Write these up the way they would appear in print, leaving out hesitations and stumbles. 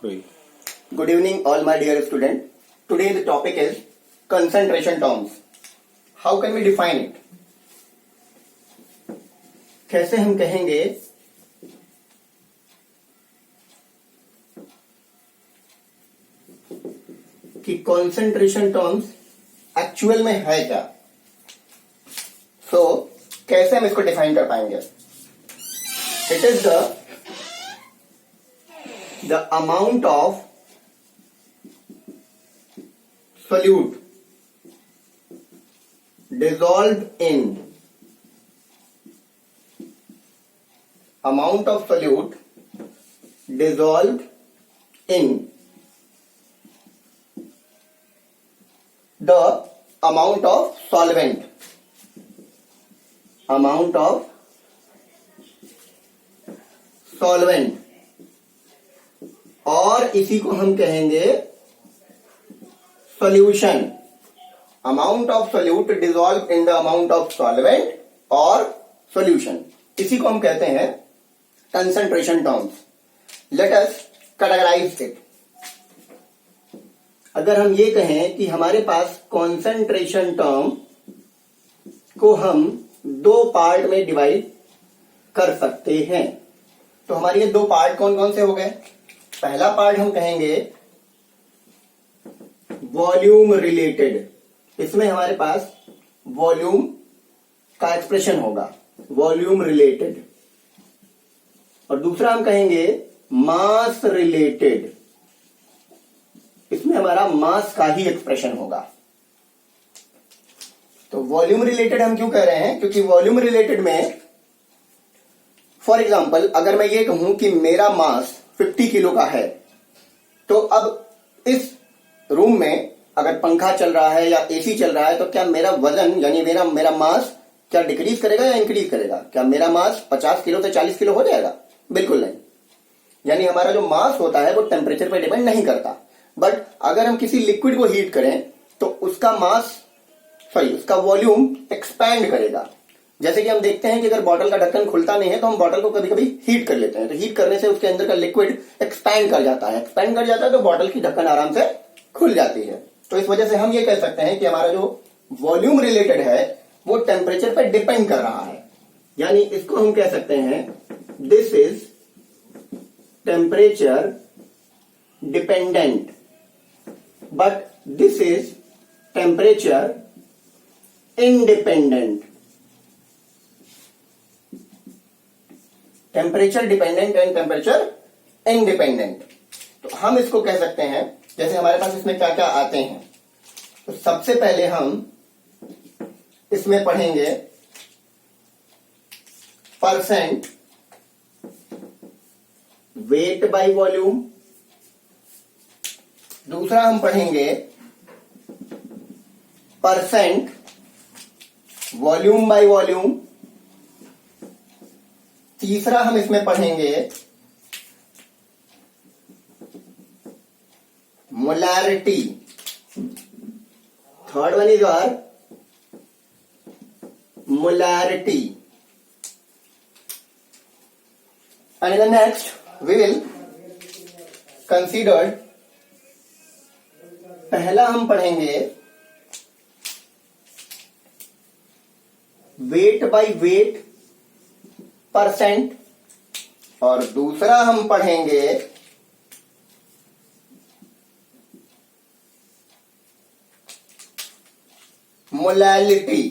Right. Good evening, all my dear students. Today the topic is concentration terms. How can we define it? कैसे हम कहेंगे कि concentration terms actual में है क्या? कैसे हम इसको डिफाइन कर पाएंगे? It is the amount of solute dissolved in the amount of solvent और इसी को हम कहेंगे solution. Amount of solute dissolve in the amount of solvent और सॉल्यूशन, इसी को हम कहते हैं concentration terms. Let us categorise it. अगर हम ये कहें कि हमारे पास कंसंट्रेशन टर्म को हम दो पार्ट में डिवाइड कर सकते हैं, तो हमारे ये दो पार्ट कौन कौन से हो गए? पहला पार्ट हम कहेंगे वॉल्यूम रिलेटेड. इसमें हमारे पास वॉल्यूम का एक्सप्रेशन होगा, वॉल्यूम रिलेटेड. और दूसरा हम कहेंगे मास रिलेटेड. इसमें हमारा मास का ही एक्सप्रेशन होगा. तो वॉल्यूम रिलेटेड हम क्यों कह रहे हैं? क्योंकि वॉल्यूम रिलेटेड में फॉर एग्जांपल अगर मैं ये कहूं कि मेरा मास 50 किलो का है, तो अब इस रूम में अगर पंखा चल रहा है या एसी चल रहा है, तो क्या मेरा वजन यानी मेरा मास क्या डिक्रीज करेगा या इंक्रीज करेगा? क्या मेरा मास 50 किलो से 40 किलो हो जाएगा? बिल्कुल नहीं. यानी हमारा जो मास होता है वो टेम्परेचर पर डिपेंड नहीं करता. बट अगर हम किसी लिक्विड को हीट करें तो उसका वॉल्यूम एक्सपैंड करेगा. जैसे कि हम देखते हैं कि अगर बॉटल का ढक्कन खुलता नहीं है तो हम बॉटल को कभी कभी हीट कर लेते हैं, तो हीट करने से उसके अंदर का लिक्विड एक्सपैंड कर जाता है तो बॉटल की ढक्कन आराम से खुल जाती है. तो इस वजह से हम ये कह सकते हैं कि हमारा जो वॉल्यूम रिलेटेड है वो टेम्परेचर पर डिपेंड कर रहा है. यानी इसको हम कह सकते हैं this is temperature dependent, but this is temperature independent. Temperature dependent and temperature independent. तो हम इसको कह सकते हैं, जैसे हमारे पास इसमें क्या क्या आते हैं. तो सबसे पहले हम इसमें पढ़ेंगे परसेंट वेट बाय वॉल्यूम. दूसरा हम पढ़ेंगे परसेंट वॉल्यूम बाय वॉल्यूम. तीसरा हम इसमें पढ़ेंगे molarity. Third one is our molarity. And in the next we will consider, पहला हम पढ़ेंगे वेट बाय वेट परसेंट, और दूसरा हम पढ़ेंगे molality.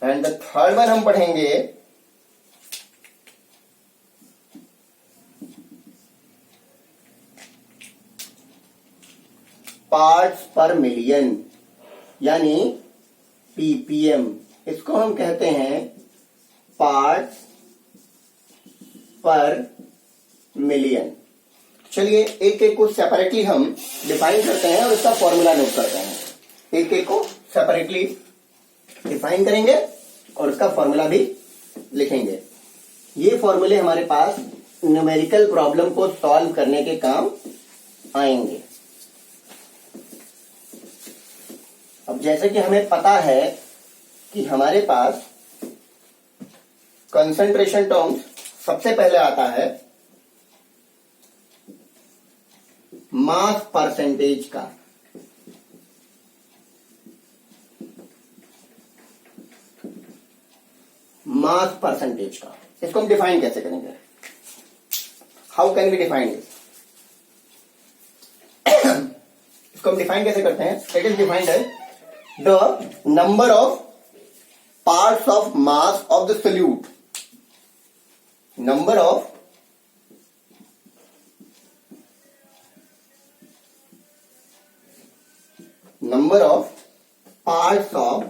And the third one हम पढ़ेंगे पार्ट्स पर मिलियन यानी पीपीएम. इसको हम कहते हैं पार्ट्स पर मिलियन. चलिए एक एक को सेपरेटली हम डिफाइन करते हैं और इसका फॉर्मूला नोट करते हैं. एक एक को सेपरेटली डिफाइन करेंगे और उसका फॉर्मूला भी लिखेंगे. ये फॉर्मूले हमारे पास न्यूमेरिकल प्रॉब्लम को सॉल्व करने के काम आएंगे. अब जैसे कि हमें पता है कि हमारे पास कंसंट्रेशन टर्म्स सबसे पहले आता है मास परसेंटेज का। मास परसेंटेज का इसको हम डिफाइन कैसे करेंगे? How can we define it? इसको हम डिफाइन कैसे करते हैं? It is defined as the number of parts of mass of the solute. Number of parts of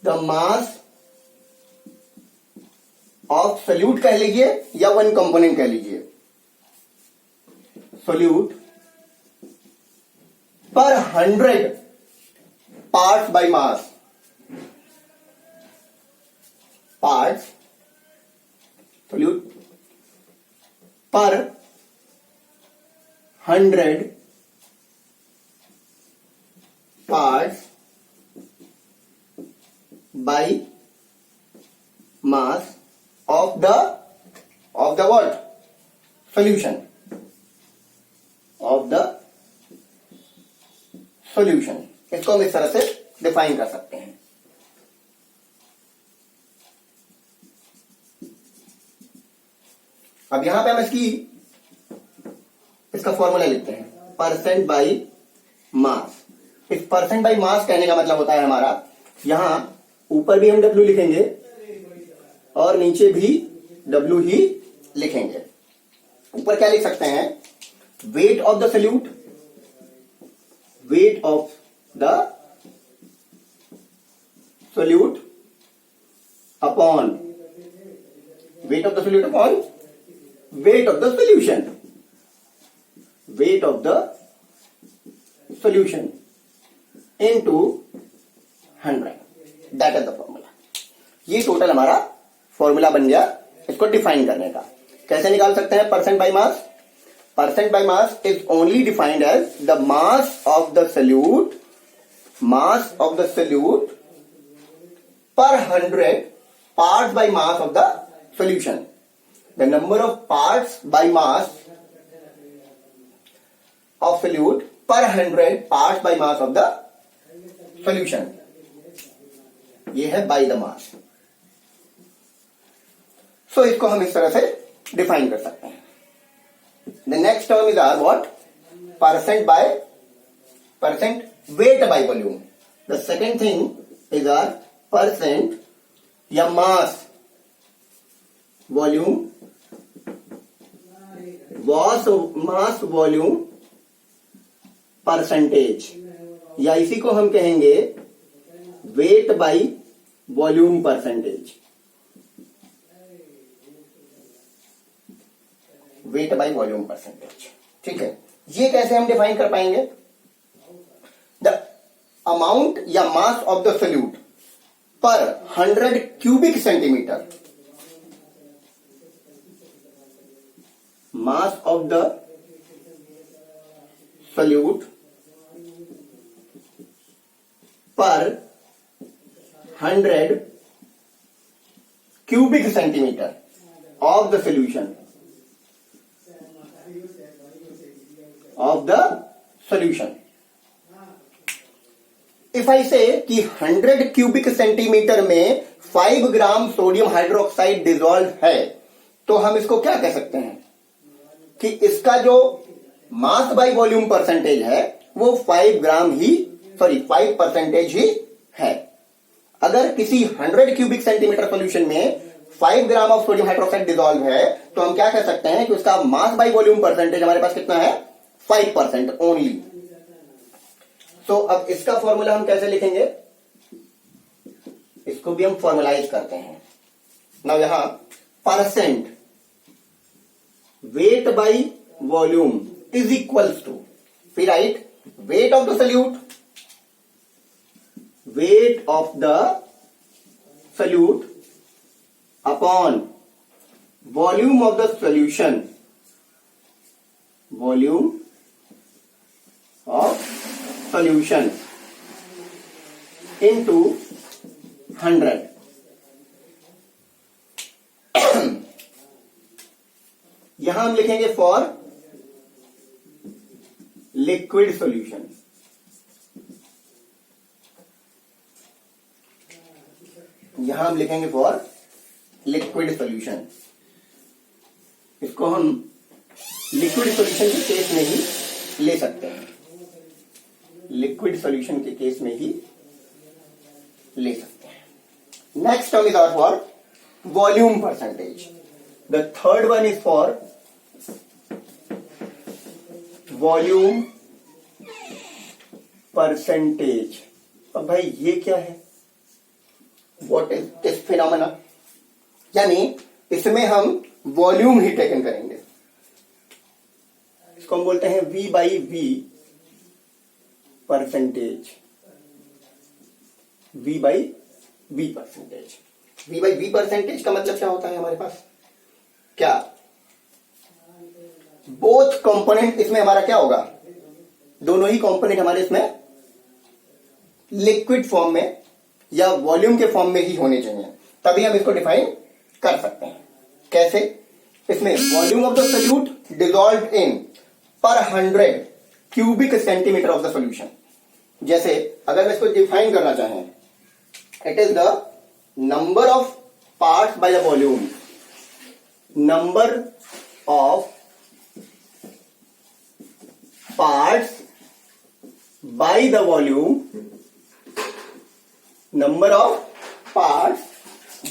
the mass of solute कह लीजिए या वन कंपोनेंट कह लीजिए। solute पर 100 parts by mass। parts solute पर 100 parts by mass of the what? Solution। of the solution। इसको हम इस तरह से डिफाइन कर सकते हैं। अब यहां पे हम इसका फॉर्मूला लिखते हैं, परसेंट बाई मास। इस परसेंट बाई मास कहने का मतलब होता है हमारा, यहां ऊपर भी हम W लिखेंगे और नीचे भी W ही लिखेंगे। ऊपर क्या लिख सकते हैं? Wait of the solute, weight of the solute upon weight of the solute upon weight of the solution. Wait of the solution into 100। That is the formula. ये टोटल हमारा फॉर्मूला बन गया इसको डिफाइन करने का। कैसे निकाल सकते हैं percent by mass? Percent by mass is only defined as the mass of the solute, mass of the solute per 100 parts by mass of the solution. The number of parts by mass of solute per 100 parts by mass of the solution. ये है by the mass. सो इसको हम इस तरह से define कर सकते हैं। The next term is our what? Percent weight by volume. The second thing is our percent या mass volume, mass volume percentage, या इसी को हम कहेंगे weight by volume percentage. Weight by volume percentage, ठीक है। ये कैसे हम डिफाइन कर पाएंगे? द अमाउंट या मास of the solute per 100 cubic centimetre. Mass of the solute per 100 cubic centimetre of the solution, of the solution. If I से कि 100 क्यूबिक सेंटीमीटर में 5 ग्राम सोडियम हाइड्रोक्साइड डिजोल्व है, तो हम इसको क्या कह सकते हैं कि इसका जो मास बाय वॉल्यूम परसेंटेज है वो 5% ही है। अगर किसी 100 क्यूबिक सेंटीमीटर सॉल्यूशन में 5 gram of sodium hydroxide dissolve है, तो हम क्या कह सकते हैं कि उसका मास बाय वॉल्यूम परसेंटेज हमारे पास कितना है? 5% ओनली। सो अब इसका फॉर्मूला हम कैसे लिखेंगे? इसको भी हम फॉर्मुलाइज करते हैं। नाउ यहां percent weight by volume is equals to, फिर right weight of the solute, weight of the solute upon volume of the solution, volume of solution into 100। यहां हम लिखेंगे फॉर लिक्विड सॉल्यूशन। यहां हम लिखेंगे फॉर लिक्विड सॉल्यूशन। इसको हम liquid solution के केस में ही ले सकते हैं, लिक्विड सॉल्यूशन के केस में ही ले सकते हैं। Next term is hour for volume percentage. The third one is for volume percentage. अब भाई ये क्या है, व्हाट इज दिस फिनोमेना, यानी इसमें हम वॉल्यूम ही टेकन करेंगे। इसको हम बोलते हैं V by V percentage, V by V percentage. V by V percentage का मतलब क्या होता है हमारे पास, क्या बोथ कंपोनेंट इसमें हमारा क्या होगा, दोनों ही कंपोनेंट हमारे इसमें लिक्विड फॉर्म में या वॉल्यूम के फॉर्म में ही होने चाहिए, तभी हम इसको डिफाइन कर सकते हैं। कैसे, इसमें volume of the solute dissolve in पर 100 cubic centimetre of the solution. जैसे अगर मैं इसको डिफाइन करना चाहें, it is the number of parts by the volume, number of parts by the volume, number of parts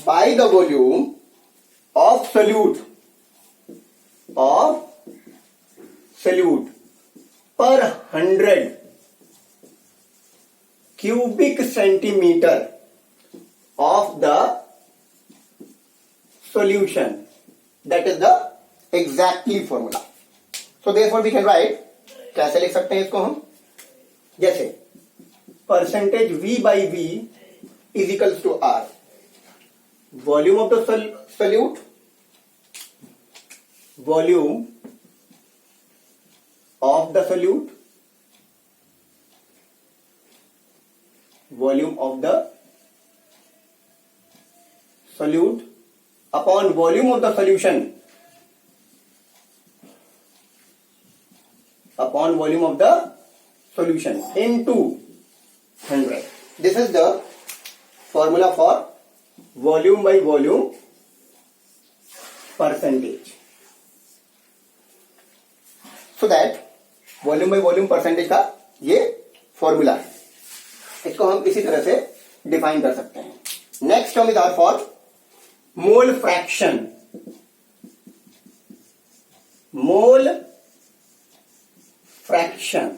by the volume of solute, per 100 cubic centimetre of the solution. That is the exactly formula. So therefore we can write, कैसे लिख सकते हैं इसको हम, जैसे percentage V by V is equals to R, volume of the solute, volume of the solute, volume of the solute upon volume of the solution, upon volume of the solution into 100. This is the formula for volume by volume percentage. So that volume by volume percentage का ये formula है, इसको हम इसी तरह से define कर सकते हैं. Next term is are for mole fraction. Mole fraction,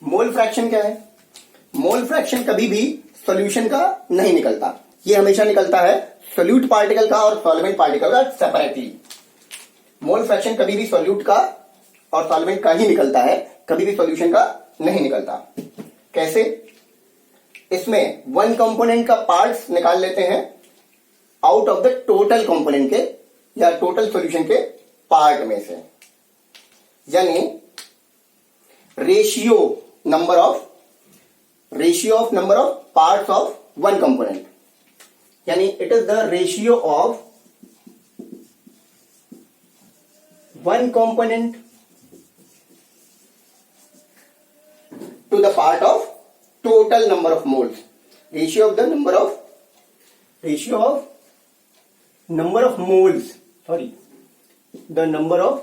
mole fraction क्या है? मोल फ्रैक्शन कभी भी सॉल्यूशन का नहीं निकलता, ये हमेशा निकलता है सोल्यूट पार्टिकल का और सॉल्वेंट पार्टिकल का सेपरेटली. मोल फ्रैक्शन कभी भी सोल्यूट का और सॉल्वेंट का ही निकलता है, कभी भी सॉल्यूशन का नहीं निकलता. कैसे? इसमें वन कंपोनेंट का पार्ट्स निकाल लेते हैं out of the total component के या टोटल सॉल्यूशन के पार्ट में से, यानी ratio of number of parts of one component, यानी it is the ratio of one component to the part of total number of moles. Ratio of number of moles, sorry, the number of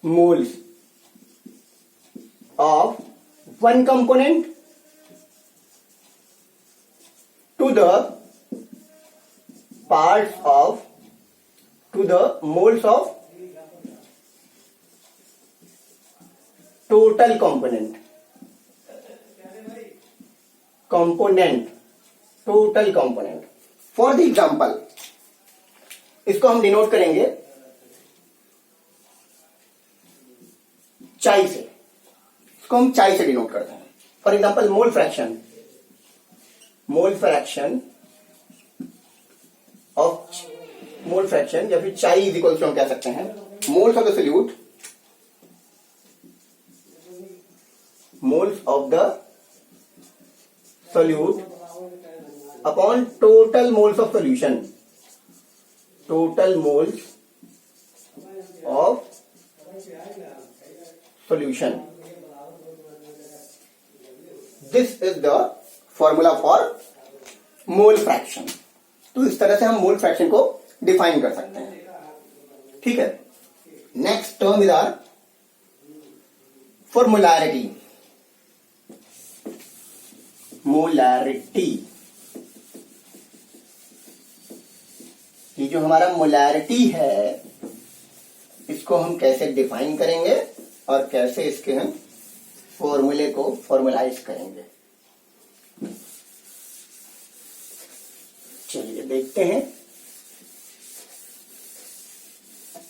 moles of one component to the parts of, to the moles of total component, total component. For the example, इसको हम denote करेंगे चाई से, इसको हम चाई से denote करते हैं. फॉर एग्जाम्पल मोल फ्रैक्शन या फिर चाई इज इक्वल टू हम कह सकते हैं moles of the solute moles of the solute upon total moles of solution. Total moles of solution. This is the formula for mole fraction. तो इस तरह से हम मोल फ्रैक्शन को डिफाइन कर सकते हैं. ठीक है. नेक्स्ट टर्म इज आर फॉर मोलैरिटी. मोलैरिटी, ये जो हमारा मोलैरिटी है इसको हम कैसे डिफाइन करेंगे और कैसे इसके हम फॉर्मूले को फॉर्मुलाइज करेंगे. चलिए देखते हैं.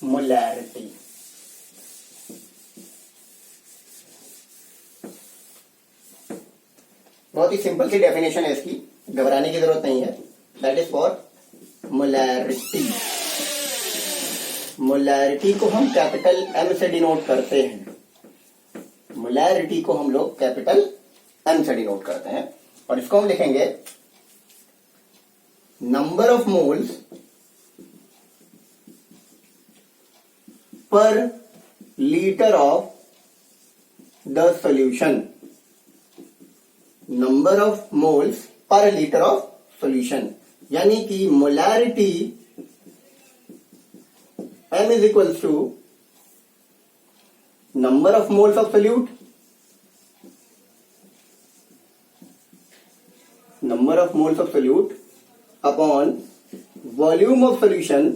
मोलैरिटी, बहुत ही सिंपल सी डेफिनेशन है इसकी, घबराने की जरूरत नहीं है. That is for molarity. Molarity को हम कैपिटल एम से डिनोट करते हैं. मोलैरिटी को हम लोग कैपिटल एम से डिनोट करते हैं और इसको हम लिखेंगे number of moles per litre of the solution. Number of moles per litre of solution, यानी कि molarity M is equals to number of moles of solute, number of moles of solute upon volume of solution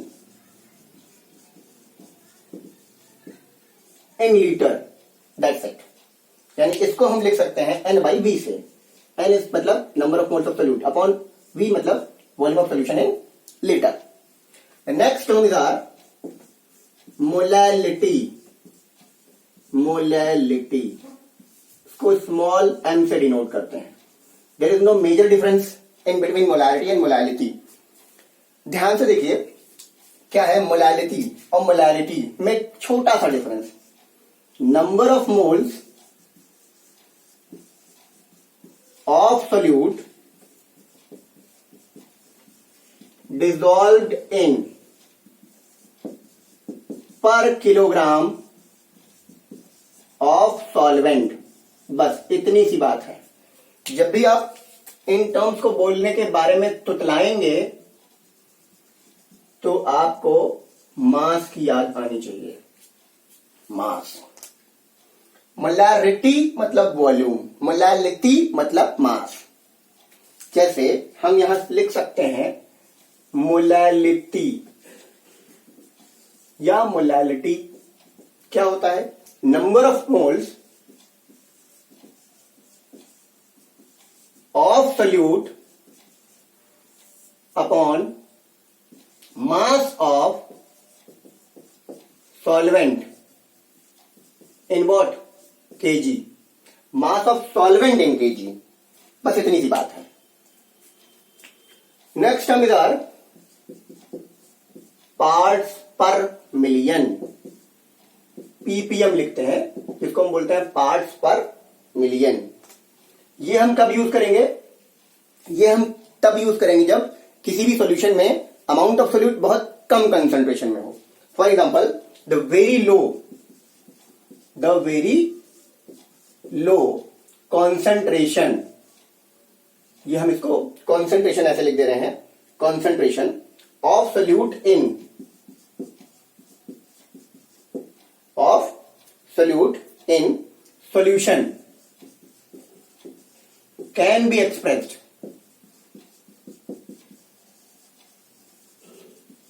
in liter. That's it. यानी इसको हम लिख सकते हैं N by V से. N इस मतलब number of moles of solute upon V मतलब volume of solution in liter. The next term is our molality. Molality इसको स्मॉल m से डिनोट करते हैं. There is no major difference in between molality and molality. ध्यान से देखिए क्या है मोलैलिटी और मोलैलिटी में छोटा सा difference. Number of moles of solute dissolved इन पर किलोग्राम ऑफ सॉल्वेंट. बस इतनी सी बात है. जब भी आप इन टर्म्स को बोलने के बारे में तुतलाएंगे तो आपको मास की याद आनी चाहिए. मास. मोलैरिटी मतलब वॉल्यूम, मोलैलिटी मतलब मास. जैसे हम यहां लिख सकते हैं मोलैलिटी या मोलैलिटी क्या होता है? Number of moles of solute upon mass of solvent in what? KG. Mass of solvent in KG. बस इतनी सी बात है. Next term is are parts per million. PPM लिखते हैं, जिसको हम बोलते हैं पार्ट्स पर मिलियन. ये हम कब यूज करेंगे? ये हम तब यूज करेंगे जब किसी भी सॉल्यूशन में अमाउंट ऑफ सॉल्यूट बहुत कम कंसंट्रेशन में हो. For example the very low concentration. ये हम इसको कॉन्सेंट्रेशन ऐसे लिख दे रहे हैं. Concentration of solute in solution can be expressed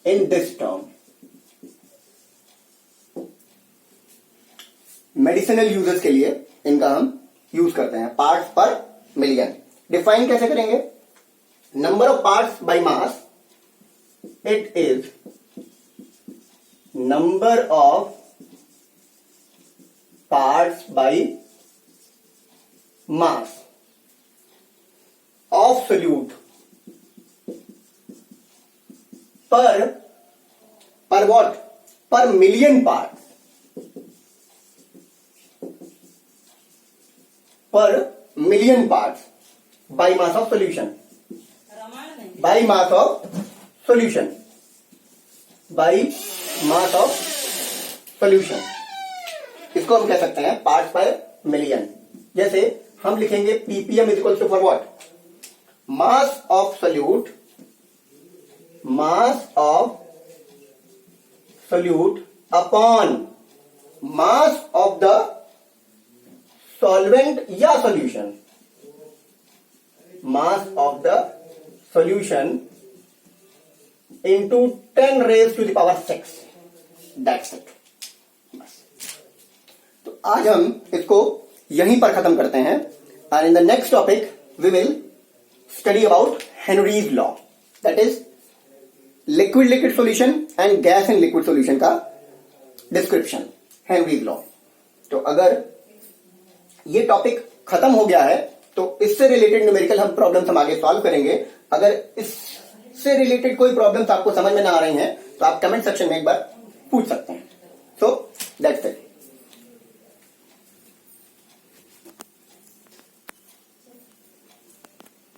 in this term. Medicinal uses के लिए इनका हम यूज करते हैं. Parts per million. डिफाइन कैसे करेंगे? Number of parts by mass, it is number of parts by mass of solute per what? Per million parts. पर million parts by mass of solution, bye mass of solution, bye mass of solution. इसको हम कह सकते हैं parts per million. जैसे हम लिखेंगे PPM is equal to for what, mass of solute, mass of solute upon mass of the solvent या solution, mass of the solution into 10 raised to the power 6। That's it. तो आज हम इसको यहीं पर खत्म करते हैं and in the next topic we will study about Henry's law, that is liquid liquid solution and gas in liquid solution का डिस्क्रिप्शन, हेनरीज लॉ। तो अगर ये टॉपिक खत्म हो गया है तो इससे रिलेटेड न्यूमेरिकल हम प्रॉब्लम्स हम आगे सॉल्व करेंगे। अगर इससे रिलेटेड कोई प्रॉब्लम्स आपको समझ में ना आ रही हैं तो आप कमेंट सेक्शन में एक बार पूछ सकते हैं। So that's it.